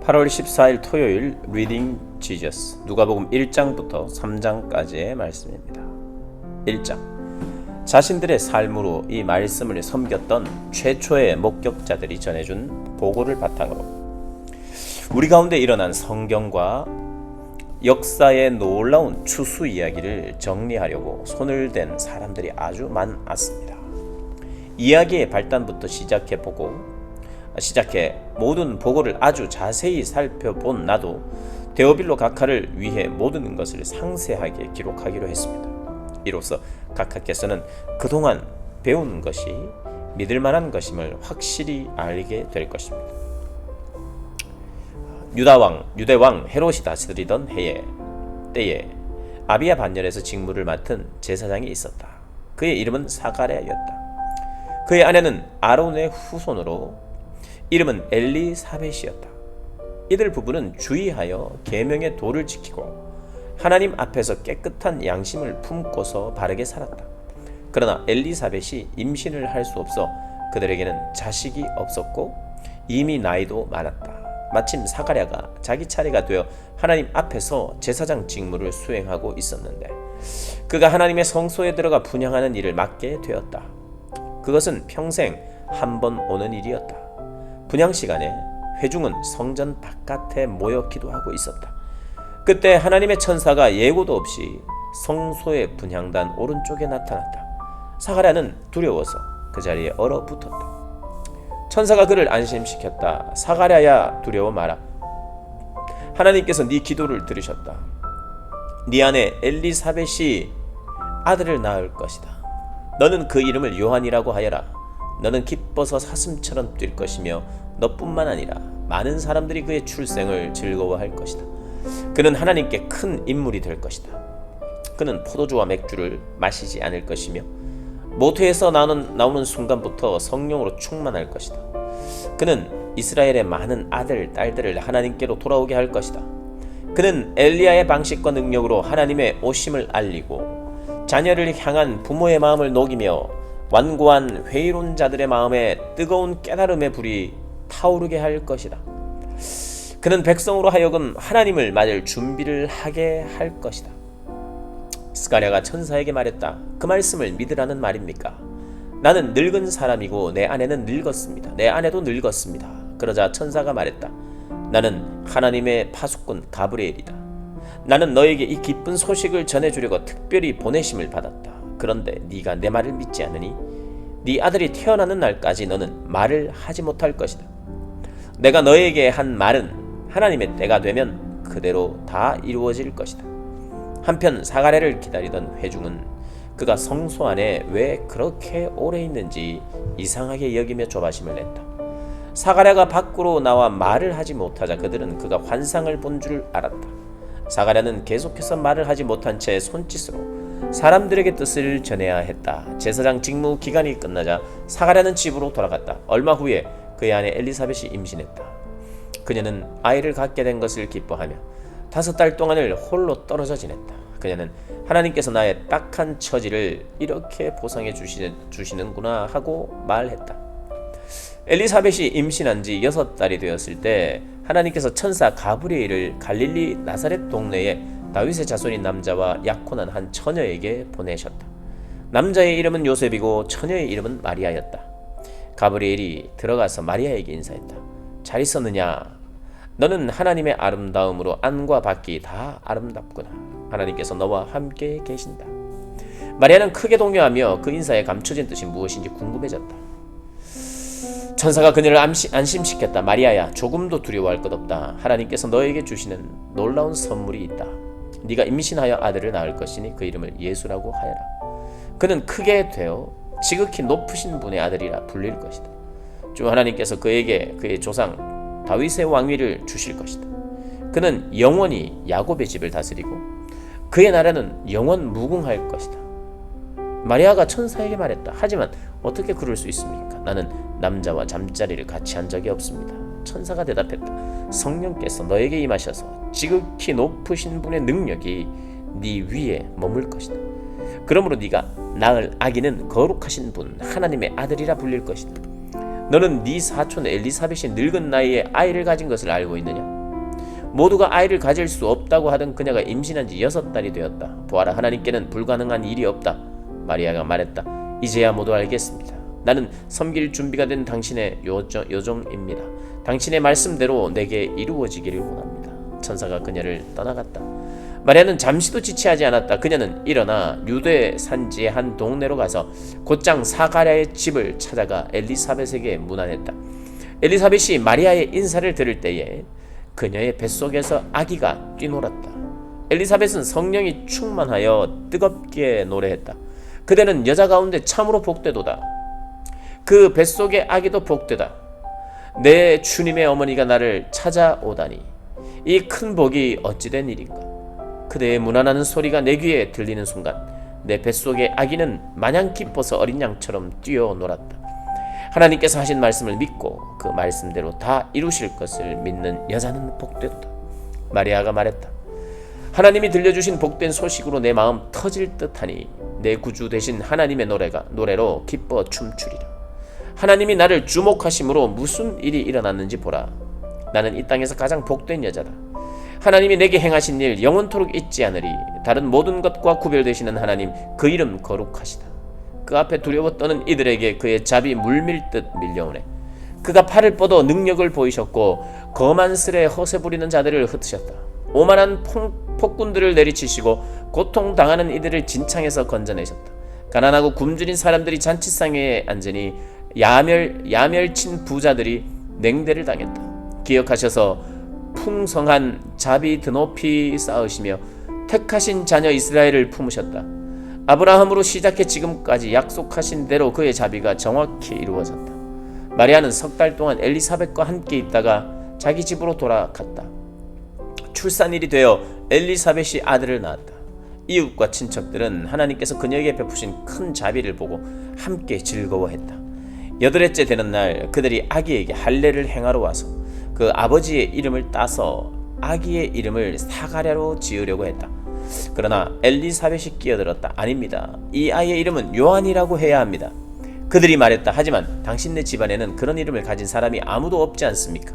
8월 14일 토요일 리딩 지저스 누가복음 1장부터 3장까지의 말씀입니다. 1장 자신들의 삶으로 이 말씀을 섬겼던 최초의 목격자들이 전해준 보고를 바탕으로 우리 가운데 일어난 성경과 역사의 놀라운 추수 이야기를 정리하려고 손을 댄 사람들이 아주 많았습니다. 이야기의 발단부터 시작해 모든 보고를 아주 자세히 살펴본 나도 데오빌로 각하를 위해 모든 것을 상세하게 기록하기로 했습니다. 이로써 각하께서는 그동안 배운 것이 믿을만한 것임을 확실히 알게 될 것입니다. 유대왕 헤롯이 다스리던 때에 아비야 반열에서 직무를 맡은 제사장이 있었다. 그의 이름은 사가랴였다. 그의 아내는 아론의 후손으로 이름은 엘리사벳이었다. 이들 부부는 주의하여 계명의 도를 지키고 하나님 앞에서 깨끗한 양심을 품고서 바르게 살았다. 그러나 엘리사벳이 임신을 할 수 없어 그들에게는 자식이 없었고 이미 나이도 많았다. 마침 사가랴가 자기 차례가 되어 하나님 앞에서 제사장 직무를 수행하고 있었는데 그가 하나님의 성소에 들어가 분향하는 일을 맡게 되었다. 그것은 평생 한 번 오는 일이었다. 분향 시간에 회중은 성전 바깥에 모여 기도하고 있었다. 그때 하나님의 천사가 예고도 없이 성소의 분향단 오른쪽에 나타났다. 사가랴는 두려워서 그 자리에 얼어붙었다. 천사가 그를 안심시켰다. 사가랴야, 두려워 마라. 하나님께서 네 기도를 들으셨다. 네 아내 엘리사벳이 아들을 낳을 것이다. 너는 그 이름을 요한이라고 하여라. 너는 기뻐서 사슴처럼 뛸 것이며 너뿐만 아니라 많은 사람들이 그의 출생을 즐거워할 것이다. 그는 하나님께 큰 인물이 될 것이다. 그는 포도주와 맥주를 마시지 않을 것이며 모태에서 나오는 순간부터 성령으로 충만할 것이다. 그는 이스라엘의 많은 아들, 딸들을 하나님께로 돌아오게 할 것이다. 그는 엘리야의 방식과 능력으로 하나님의 오심을 알리고 자녀를 향한 부모의 마음을 녹이며 완고한 회의론 자들의 마음에 뜨거운 깨달음의 불이 타오르게 할 것이다. 그는 백성으로 하여금 하나님을 맞을 준비를 하게 할 것이다. 스가랴가 천사에게 말했다. 그 말씀을 믿으라는 말입니까? 나는 늙은 사람이고 내 아내는 늙었습니다. 내 아내도 늙었습니다. 그러자 천사가 말했다. 나는 하나님의 파수꾼 가브리엘이다. 나는 너에게 이 기쁜 소식을 전해주려고 특별히 보내심을 받았다. 그런데 네가 내 말을 믿지 않으니 네 아들이 태어나는 날까지 너는 말을 하지 못할 것이다. 내가 너에게 한 말은 하나님의 때가 되면 그대로 다 이루어질 것이다. 한편 사가랴를 기다리던 회중은 그가 성소 안에 왜 그렇게 오래 있는지 이상하게 여기며 조바심을 냈다. 사가랴가 밖으로 나와 말을 하지 못하자 그들은 그가 환상을 본 줄 알았다. 사가랴는 계속해서 말을 하지 못한 채 손짓으로 사람들에게 뜻을 전해야 했다. 제사장 직무 기간이 끝나자 사가랴는 집으로 돌아갔다. 얼마 후에 그의 아내 엘리사벳이 임신했다. 그녀는 아이를 갖게 된 것을 기뻐하며 5달 동안을 홀로 떨어져 지냈다. 그녀는 하나님께서 나의 딱한 처지를 이렇게 보상해 주시는구나 하고 말했다. 엘리사벳이 임신한 지 6달이 되었을 때 하나님께서 천사 가브리엘을 갈릴리 나사렛 동네에 다윗의 자손인 남자와 약혼한 한 처녀에게 보내셨다. 남자의 이름은 요셉이고 처녀의 이름은 마리아였다. 가브리엘이 들어가서 마리아에게 인사했다. 잘 있었느냐? 너는 하나님의 아름다움으로 안과 밖이 다 아름답구나. 하나님께서 너와 함께 계신다. 마리아는 크게 동요하며 그 인사에 감춰진 뜻이 무엇인지 궁금해졌다. 천사가 그녀를 안심시켰다. 마리아야, 조금도 두려워할 것 없다. 하나님께서 너에게 주시는 놀라운 선물이 있다. 네가 임신하여 아들을 낳을 것이니 그 이름을 예수라고 하여라. 그는 크게 되어 지극히 높으신 분의 아들이라 불릴 것이다. 주 하나님께서 그에게 그의 조상 다윗의 왕위를 주실 것이다. 그는 영원히 야곱의 집을 다스리고 그의 나라는 영원 무궁할 것이다. 마리아가 천사에게 말했다. 하지만 어떻게 그럴 수 있습니까? 나는 남자와 잠자리를 같이 한 적이 없습니다. 천사가 대답했다. 성령께서 너에게 임하셔서 지극히 높으신 분의 능력이 네 위에 머물 것이다. 그러므로 네가 낳을 아기는 거룩하신 분 하나님의 아들이라 불릴 것이다. 너는 네 사촌 엘리사벳이 늙은 나이에 아이를 가진 것을 알고 있느냐? 모두가 아이를 가질 수 없다고 하던 그녀가 임신한 지 6달이 되었다. 보아라, 하나님께는 불가능한 일이 없다. 마리아가 말했다. 이제야 모두 알겠습니다. 나는 섬길 준비가 된 당신의 요종입니다. 당신의 말씀대로 내게 이루어지기를 원합니다. 천사가 그녀를 떠나갔다. 마리아는 잠시도 지체하지 않았다. 그녀는 일어나 유대 산지의 한 동네로 가서 곧장 사가랴의 집을 찾아가 엘리사벳에게 문안했다. 엘리사벳이 마리아의 인사를 들을 때에 그녀의 뱃속에서 아기가 뛰놀았다. 엘리사벳은 성령이 충만하여 뜨겁게 노래했다. 그대는 여자 가운데 참으로 복되도다. 그 뱃속의 아기도 복되다. 내 주님의 어머니가 나를 찾아오다니 이 큰 복이 어찌된 일인가. 그대의 문안하는 소리가 내 귀에 들리는 순간 내 뱃속의 아기는 마냥 기뻐서 어린 양처럼 뛰어놀았다. 하나님께서 하신 말씀을 믿고 그 말씀대로 다 이루실 것을 믿는 여자는 복되도다. 마리아가 말했다. 하나님이 들려주신 복된 소식으로 내 마음 터질 듯하니 내 구주 되신 하나님의 노래로 기뻐 춤추리라. 하나님이 나를 주목하심으로 무슨 일이 일어났는지 보라. 나는 이 땅에서 가장 복된 여자다. 하나님이 내게 행하신 일 영원토록 잊지 않으리. 다른 모든 것과 구별되시는 하나님, 그 이름 거룩하시다. 그 앞에 두려워 떠는 이들에게 그의 잡이 물밀듯 밀려오네. 그가 팔을 뻗어 능력을 보이셨고 거만스레 허세 부리는 자들을 흩으셨다. 오만한 폭군들을 내리치시고 고통당하는 이들을 진창에서 건져내셨다. 가난하고 굶주린 사람들이 잔치상에 앉으니 야멸친 부자들이 냉대를 당했다. 기억하셔서 풍성한 잡이 드높이 쌓으시며 택하신 자녀 이스라엘을 품으셨다. 아브라함으로 시작해 지금까지 약속하신 대로 그의 자비가 정확히 이루어졌다. 마리아는 3달 동안 엘리사벳과 함께 있다가 자기 집으로 돌아갔다. 출산일이 되어 엘리사벳이 아들을 낳았다. 이웃과 친척들은 하나님께서 그녀에게 베푸신 큰 자비를 보고 함께 즐거워했다. 8회째 되는 날 그들이 아기에게 할례를 행하러 와서 그 아버지의 이름을 따서 아기의 이름을 사가랴로 지으려고 했다. 그러나 엘리사벳이 끼어들었다. 아닙니다. 이 아이의 이름은 요한이라고 해야 합니다. 그들이 말했다. 하지만 당신네 집안에는 그런 이름을 가진 사람이 아무도 없지 않습니까?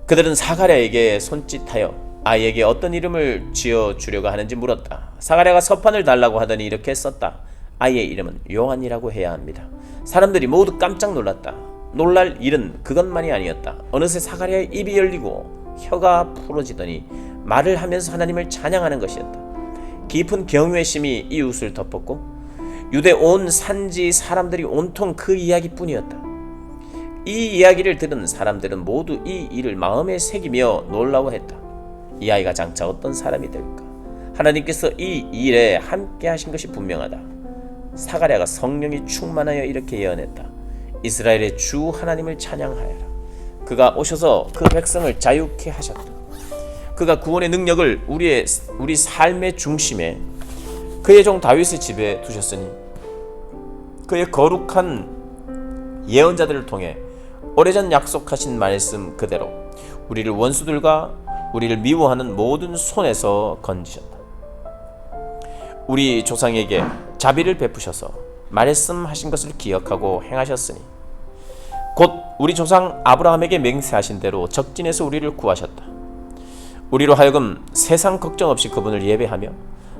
그들은 사가랴에게 손짓하여 아이에게 어떤 이름을 지어주려고 하는지 물었다. 사가랴가 서판을 달라고 하더니 이렇게 썼다. 아이의 이름은 요한이라고 해야 합니다. 사람들이 모두 깜짝 놀랐다. 놀랄 일은 그것만이 아니었다. 어느새 사가랴의 입이 열리고 혀가 풀어지더니 말을 하면서 하나님을 찬양하는 것이었다. 깊은 경외심이 이웃을 덮었고 유대 온 산지 사람들이 온통 그 이야기뿐이었다. 이 이야기를 들은 사람들은 모두 이 일을 마음에 새기며 놀라워했다. 이 아이가 장차 어떤 사람이 될까? 하나님께서 이 일에 함께 하신 것이 분명하다. 사가랴가 성령이 충만하여 이렇게 예언했다. 이스라엘의 주 하나님을 찬양하여라. 그가 오셔서 그 백성을 자유케 하셨다. 그가 구원의 능력을 우리 삶의 중심에 그의 종 다윗의 집에 두셨으니 그의 거룩한 예언자들을 통해 오래전 약속하신 말씀 그대로 우리를 원수들과 우리를 미워하는 모든 손에서 건지셨다. 우리 조상에게 자비를 베푸셔서 말씀하신 것을 기억하고 행하셨으니 곧 우리 조상 아브라함에게 맹세하신 대로 적진에서 우리를 구하셨다. 우리로 하여금 세상 걱정 없이 그분을 예배하며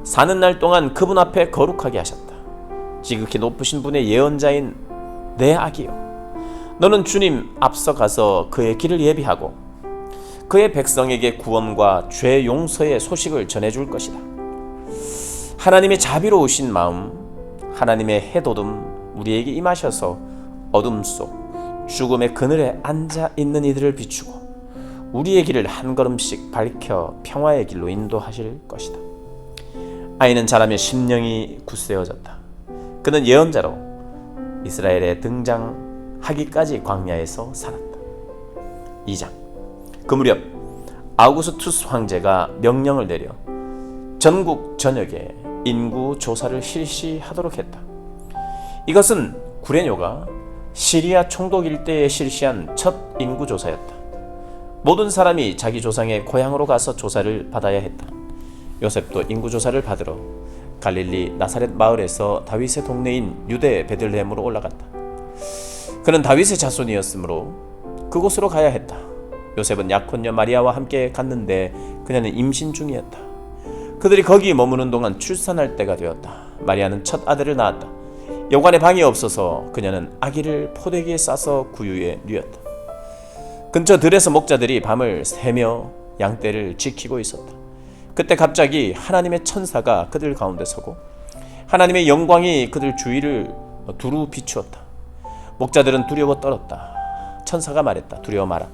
사는 날 동안 그분 앞에 거룩하게 하셨다. 지극히 높으신 분의 예언자인 내 아기여, 너는 주님 앞서가서 그의 길을 예비하고 그의 백성에게 구원과 죄 용서의 소식을 전해줄 것이다. 하나님의 자비로우신 마음, 하나님의 해돋움 우리에게 임하셔서 어둠 속 죽음의 그늘에 앉아있는 이들을 비추고 우리의 길을 한 걸음씩 밝혀 평화의 길로 인도하실 것이다. 아이는 자라며 심령이 굳세어졌다. 그는 예언자로 이스라엘에 등장하기까지 광야에서 살았다. 2장. 그 무렵 아우구스투스 황제가 명령을 내려 전국 전역에 인구 조사를 실시하도록 했다. 이것은 구레뇨가 시리아 총독 일대에 실시한 첫 인구 조사였다. 모든 사람이 자기 조상의 고향으로 가서 조사를 받아야 했다. 요셉도 인구 조사를 받으러 갈릴리 나사렛 마을에서 다윗의 동네인 유대 베들레헴으로 올라갔다. 그는 다윗의 자손이었으므로 그곳으로 가야 했다. 요셉은 약혼녀 마리아와 함께 갔는데 그녀는 임신 중이었다. 그들이 거기 머무는 동안 출산할 때가 되었다. 마리아는 첫 아들을 낳았다. 여관에 방이 없어서 그녀는 아기를 포대기에 싸서 구유에 누였다. 근처 들에서 목자들이 밤을 새며 양떼를 지키고 있었다. 그때 갑자기 하나님의 천사가 그들 가운데 서고 하나님의 영광이 그들 주위를 두루 비추었다. 목자들은 두려워 떨었다. 천사가 말했다. 두려워 마라.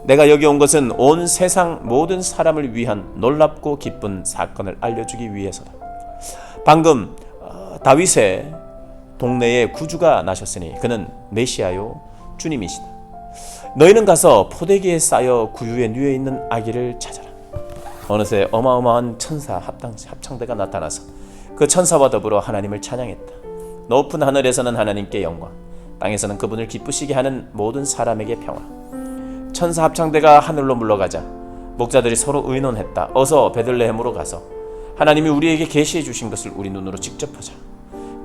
내가 여기 온 것은 온 세상 모든 사람을 위한 놀랍고 기쁜 사건을 알려주기 위해서다. 방금 다윗의 동네에 구주가 나셨으니 그는 메시아요 주님이시다. 너희는 가서 포대기에 쌓여 구유에 누워 있는 아기를 찾아라. 어느새 어마어마한 천사 합창대가 나타나서 그 천사와 더불어 하나님을 찬양했다. 높은 하늘에서는 하나님께 영광, 땅에서는 그분을 기쁘시게 하는 모든 사람에게 평화. 천사 합창대가 하늘로 물러가자 목자들이 서로 의논했다. 어서 베들레헴으로 가서 하나님이 우리에게 계시해 주신 것을 우리 눈으로 직접 보자.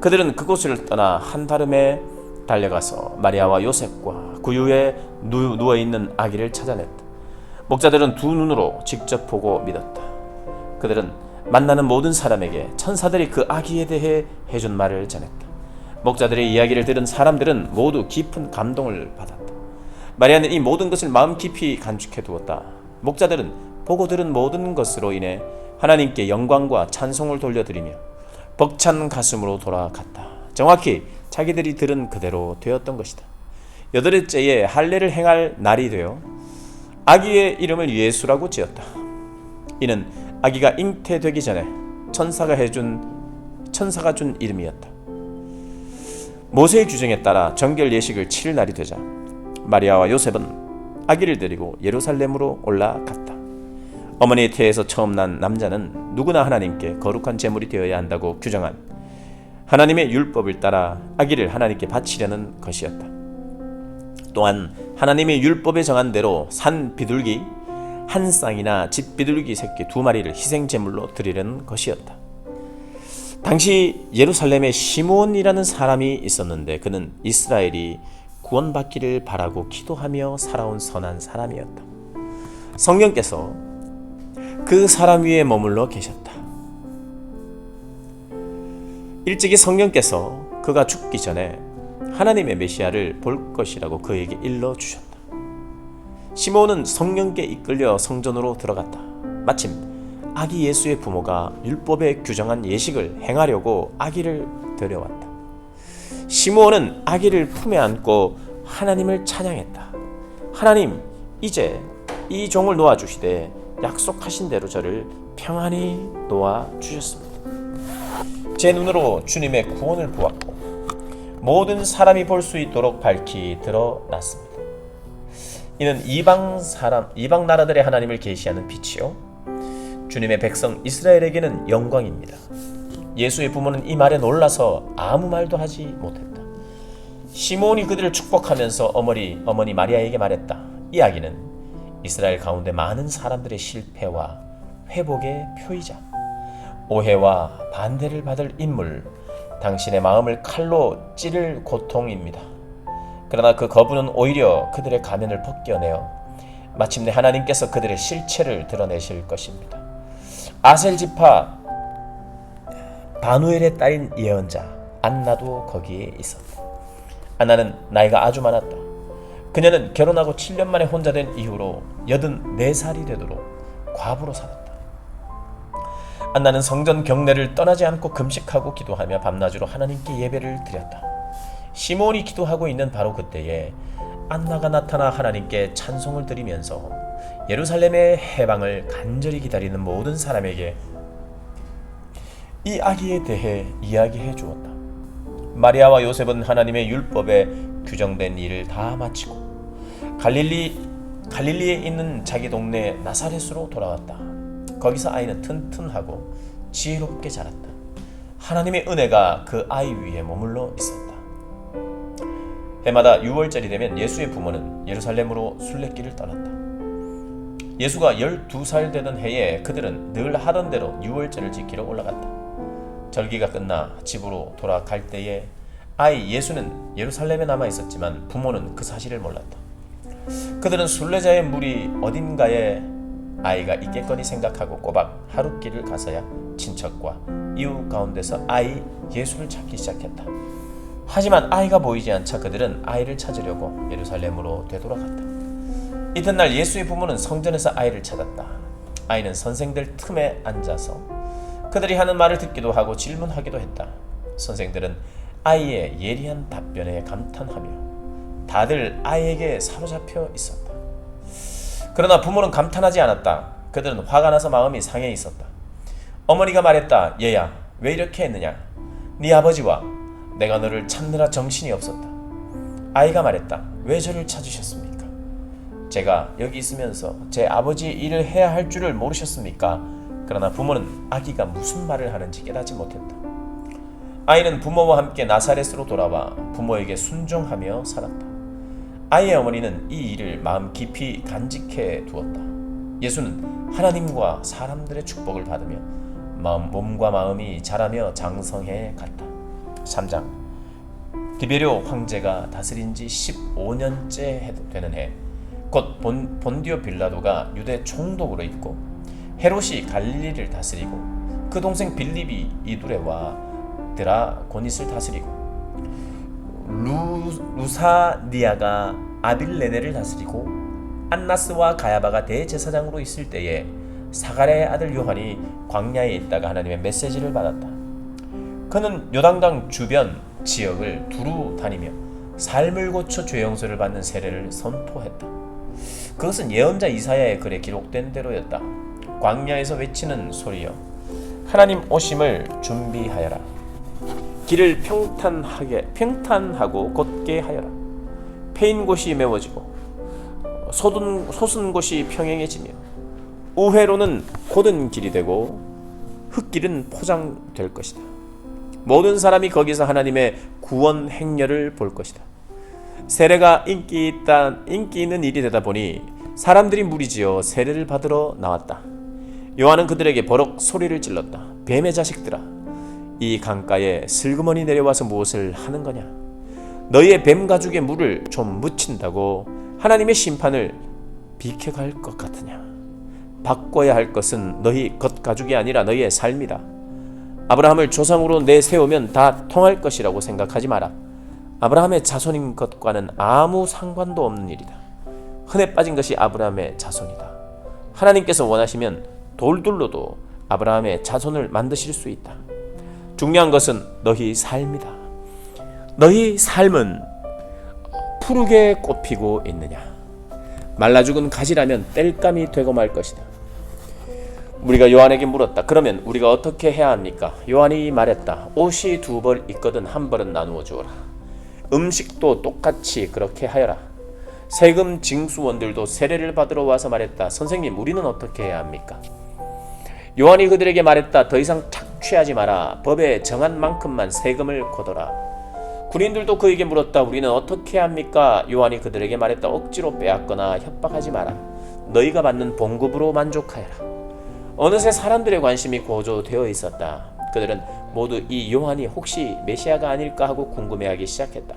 그들은 그곳을 떠나 한다름에 달려가서 마리아와 요셉과 구유에 누워있는 아기를 찾아냈다. 목자들은 두 눈으로 직접 보고 믿었다. 그들은 만나는 모든 사람에게 천사들이 그 아기에 대해 해준 말을 전했다. 목자들의 이야기를 들은 사람들은 모두 깊은 감동을 받았다. 마리아는 이 모든 것을 마음 깊이 간직해 두었다. 목자들은 보고 들은 모든 것으로 인해 하나님께 영광과 찬송을 돌려드리며 벅찬 가슴으로 돌아갔다. 정확히 자기들이 들은 그대로 되었던 것이다. 여덟째에 할례를 행할 날이 되어 아기의 이름을 예수라고 지었다. 이는 아기가 잉태되기 전에 천사가 준 이름이었다. 모세의 규정에 따라 정결 예식을 치를 날이 되자 마리아와 요셉은 아기를 데리고 예루살렘으로 올라갔다. 어머니의 태에서 처음 난 남자는 누구나 하나님께 거룩한 제물이 되어야 한다고 규정한 하나님의 율법을 따라 아기를 하나님께 바치려는 것이었다. 또한 하나님의 율법에 정한 대로 산 비둘기 한 쌍이나 집 비둘기 새끼 2마리를 희생 제물로 드리려는 것이었다. 당시 예루살렘에 시므온이라는 사람이 있었는데 그는 이스라엘이 구원받기를 바라고 기도하며 살아온 선한 사람이었다. 성령께서 그 사람 위에 머물러 계셨다. 일찍이 성령께서 그가 죽기 전에 하나님의 메시아를 볼 것이라고 그에게 일러주셨다. 시므온은 성령께 이끌려 성전으로 들어갔다. 마침 아기 예수의 부모가 율법에 규정한 예식을 행하려고 아기를 데려왔다. 시므온은 아기를 품에 안고 하나님을 찬양했다. 하나님, 이제 이 종을 놓아주시되 약속하신 대로 저를 평안히 놓아주셨습니다. 제 눈으로 주님의 구원을 보았고 모든 사람이 볼 수 있도록 밝히 드러났습니다. 이는 이방 나라들의 하나님을 계시하는 빛이요 주님의 백성 이스라엘에게는 영광입니다. 예수의 부모는 이 말에 놀라서 아무 말도 하지 못했다. 시므온이 그들을 축복하면서 어머니 마리아에게 말했다. 이 아기는 이스라엘 가운데 많은 사람들의 실패와 회복의 표이자 오해와 반대를 받을 인물, 당신의 마음을 칼로 찌를 고통입니다. 그러나 그 거부는 오히려 그들의 가면을 벗겨내어 마침내 하나님께서 그들의 실체를 드러내실 것입니다. 아셀 지파 바누엘의 딸인 예언자 안나도 거기에 있었다. 안나는 나이가 아주 많았다. 그녀는 결혼하고 7년 만에 혼자 된 이후로 84살이 되도록 과부로 살았다. 안나는 성전 경내를 떠나지 않고 금식하고 기도하며 밤낮으로 하나님께 예배를 드렸다. 시므온이 기도하고 있는 바로 그때에 안나가 나타나 하나님께 찬송을 드리면서 예루살렘의 해방을 간절히 기다리는 모든 사람에게 이 아기에 대해 이야기해 주었다. 마리아와 요셉은 하나님의 율법에 규정된 일을 다 마치고 갈릴리에 있는 자기 동네 나사렛으로 돌아왔다. 거기서 아이는 튼튼하고 지혜롭게 자랐다. 하나님의 은혜가 그 아이 위에 머물러 있었다. 해마다 6월절이 되면 예수의 부모는 예루살렘으로 순례길을 떠났다. 예수가 12살 되던 해에 그들은 늘 하던 대로 6월절을 지키러 올라갔다. 절기가 끝나 집으로 돌아갈 때에 아이 예수는 예루살렘에 남아 있었지만 부모는 그 사실을 몰랐다. 그들은 순례자의 무리 어딘가에 아이가 있겠거니 생각하고 꼬박 하룻길을 가서야 친척과 이웃 가운데서 아이 예수를 찾기 시작했다. 하지만 아이가 보이지 않자 그들은 아이를 찾으려고 예루살렘으로 되돌아갔다. 이튿날 예수의 부모는 성전에서 아이를 찾았다. 아이는 선생들 틈에 앉아서 그들이 하는 말을 듣기도 하고 질문하기도 했다. 선생들은 아이의 예리한 답변에 감탄하며 다들 아이에게 사로잡혀 있었다. 그러나 부모는 감탄하지 않았다. 그들은 화가 나서 마음이 상해 있었다. 어머니가 말했다. 얘야, 왜 이렇게 했느냐? 네 아버지와 내가 너를 찾느라 정신이 없었다. 아이가 말했다. 왜 저를 찾으셨습니까? 제가 여기 있으면서 제 아버지의 일을 해야 할 줄을 모르셨습니까? 그러나 부모는 아기가 무슨 말을 하는지 깨닫지 못했다. 아이는 부모와 함께 나사렛으로 돌아와 부모에게 순종하며 살았다. 아이의 어머니는 이 일을 마음 깊이 간직해 두었다. 예수는 하나님과 사람들의 축복을 받으며 몸과 마음이 자라며 장성해 갔다. 3장 디베료 황제가 다스린 지 15년째 되는 해, 곧 본디오 빌라도가 유대 총독으로 있고 헤롯이 갈릴리를 다스리고 그 동생 빌립이 이두레와 드라고닛을 다스리고 루사니아가 아빌레네를 다스리고 안나스와 가야바가 대제사장으로 있을 때에 사가랴의 아들 요한이 광야에 있다가 하나님의 메시지를 받았다. 그는 요단강 주변 지역을 두루 다니며 삶을 고쳐 죄 용서를 받는 세례를 선포했다. 그것은 예언자 이사야의 글에 기록된 대로였다. 광야에서 외치는 소리여, 하나님 오심을 준비하여라. 길을 평탄하고 곧게 하여라. 패인 곳이 메워지고 솟은 곳이 평행해지며 우회로는 곧은 길이 되고 흙길은 포장될 것이다. 모든 사람이 거기서 하나님의 구원 행렬을 볼 것이다. 세례가 인기 있는 일이 되다 보니 사람들이 무리지어 세례를 받으러 나왔다. 요한은 그들에게 버럭 소리를 질렀다. 뱀의 자식들아, 이 강가에 슬그머니 내려와서 무엇을 하는 거냐? 너희의 뱀 가죽에 물을 좀 묻힌다고 하나님의 심판을 비켜갈 것 같으냐? 바꿔야 할 것은 너희 겉가죽이 아니라 너희의 삶이다. 아브라함을 조상으로 내세우면 다 통할 것이라고 생각하지 마라. 아브라함의 자손인 것과는 아무 상관도 없는 일이다. 흔해 빠진 것이 아브라함의 자손이다. 하나님께서 원하시면 돌들로도 아브라함의 자손을 만드실 수 있다. 중요한 것은 너희 삶이다. 너희 삶은 푸르게 꽃피고 있느냐? 말라 죽은 가지라면 땔감이 되고 말 것이다. 우리가 요한에게 물었다. 그러면 우리가 어떻게 해야 합니까? 요한이 말했다. 옷이 2벌 있거든 한 벌은 나누어 주어라. 음식도 똑같이 그렇게 하여라. 세금 징수원들도 세례를 받으러 와서 말했다. 선생님, 우리는 어떻게 해야 합니까? 요한이 그들에게 말했다. 더 이상 착취하지 마라. 법에 정한 만큼만 세금을 거둬라. 군인들도 그에게 물었다. 우리는 어떻게 합니까? 요한이 그들에게 말했다. 억지로 빼앗거나 협박하지 마라. 너희가 받는 봉급으로 만족하여라. 어느새 사람들의 관심이 고조되어 있었다. 그들은 모두 이 요한이 혹시 메시아가 아닐까 하고 궁금해하기 시작했다.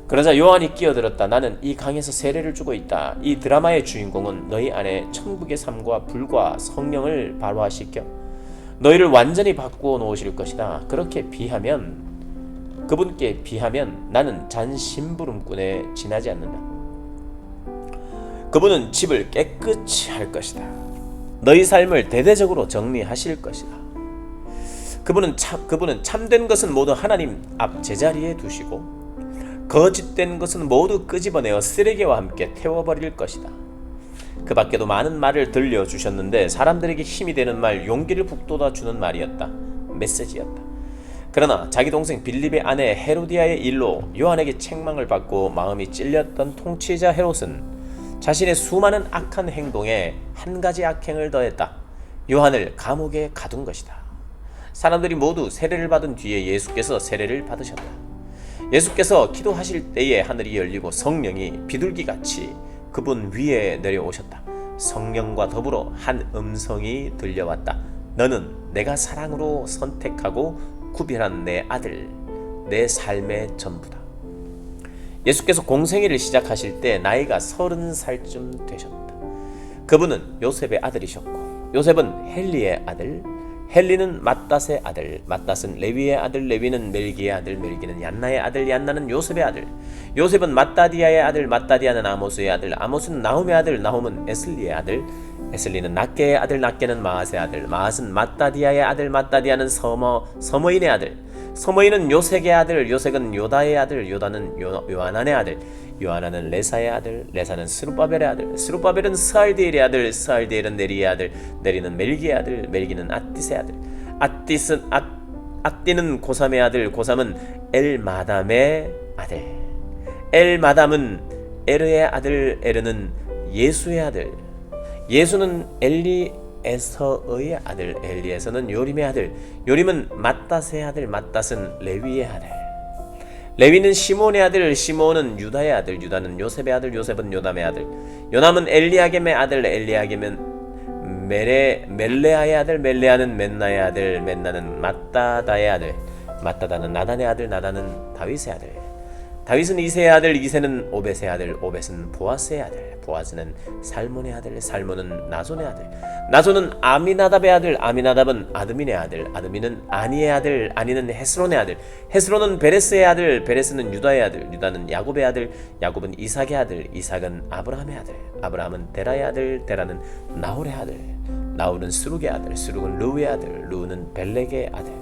그러자 요한이 끼어들었다. 나는 이 강에서 세례를 주고 있다. 이 드라마의 주인공은 너희 안에 천국의 삶과 불과 성령을 발화시켜 너희를 완전히 바꾸어 놓으실 것이다. 그렇게 그분께 비하면 나는 잔 심부름꾼에 지나지 않는다. 그분은 집을 깨끗이 할 것이다. 너희 삶을 대대적으로 정리하실 것이다. 그분은 참된 것은 모두 하나님 앞 제자리에 두시고 거짓된 것은 모두 끄집어내어 쓰레기와 함께 태워버릴 것이다. 그 밖에도 많은 말을 들려주셨는데 사람들에게 힘이 되는 말, 용기를 북돋아주는 말이었다. 메시지였다. 그러나 자기 동생 빌립의 아내 헤로디아의 일로 요한에게 책망을 받고 마음이 찔렸던 통치자 헤롯은 자신의 수많은 악한 행동에 한 가지 악행을 더했다. 요한을 감옥에 가둔 것이다. 사람들이 모두 세례를 받은 뒤에 예수께서 세례를 받으셨다. 예수께서 기도하실 때에 하늘이 열리고 성령이 비둘기같이 그분 위에 내려오셨다. 성령과 더불어 한 음성이 들려왔다. 너는 내가 사랑으로 선택하고 구별한 내 아들, 내 삶의 전부다. 예수께서 공생애를 시작하실 때 나이가 30살쯤 되셨다. 그분은 요셉의 아들이셨고, 요셉은 헬리의 아들, 헬리는 맏닷의 아들, 맏닷은 레위의 아들, 레위는 멜기의 아들, 멜기는 얀나의 아들, 얀나는 요셉의 아들, 요셉은 맏다디아의 아들, 맏다디아는 아모스의 아들, 아모스는 나훔의 아들, 나훔은 에슬리의 아들, 에슬리는 낫게의 아들, 낫게는 마앗의 아들, 마앗은 맏다디아의 아들, 맏다디아는 서머인의 아들, 서머인은 요색의 아들, 요색은 요다의 아들, 요다는 요하난의 아들, 요하난은 레사의 아들, 레사는 스룹바벨의 아들, 스룹바벨은 스알디엘의 아들, 스알디엘은 네리의 아들, 네리는 멜기의 아들, 멜기는 앗디스의 아들, 앗디는 고삼의 아들, 고삼은 엘마담의 아들, 엘마담은 에르의 아들, 에르는 예수의 아들, 예수는 엘리에서의 아들, 엘리에서는 요림의 아들, 요림은 맏닷의 아들, 맏닷은 레위의 아들, 레위는 시몬의 아들, 시몬은 유다의 아들, 유다는 요셉의 아들, 요셉은 요담의 아들, 요남은 엘리야겜의 아들, 엘리야겜은 멜레아의 아들, 멜레아는 멘나의 아들, 멘나는 맏다다의 아들, 맏다다는 나단의 아들, 나단은 다윗의 아들, 다윗은 이새의 아들, 이새는 오벳의 아들, 오벳은 보아스의 아들, 보아스는 살몬의 아들, 살몬은 나손의 아들, 나손은 아미나답의 아들, 아미나답은 아드민의 아들, 아드민은 아니의 아들, 아니는 헤스론의 아들, 헤스론은 베레스의 아들, 베레스는 유다의 아들, 유다는 야곱의 아들, 야곱은 이삭의 아들, 이삭은 아브라함의 아들, 아브라함은 데라의 아들, 데라는 나홀의 아들, 나홀은 스룩의 아들, 스룩은 르우의 아들, 르우는 벨렉의 아들,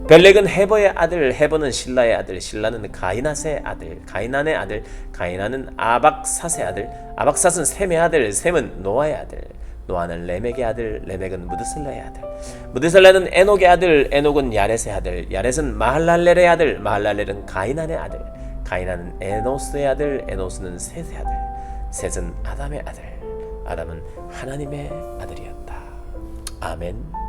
벨렉은 헤버의 아들, 헤버는 실라의 아들, 실라는 가이낫의 아들, 가이난의 아들, 가이난은 아박삿의 아들, 아박삿은 셈의 아들, 셈은 노아의 아들, 노아는 레멕의 아들, 레멕은 무드셀라의 아들, 무드셀라는 에녹의 아들, 에녹은 야렛의 아들, 야렛은 마할랄렐의 아들, 마할랄렐은 가이난의 아들, 가이난은 에노스의 아들, 에노스는 셋의 아들, 셋은 아담의 아들, 아담은 하나님의 아들이었다. 아멘.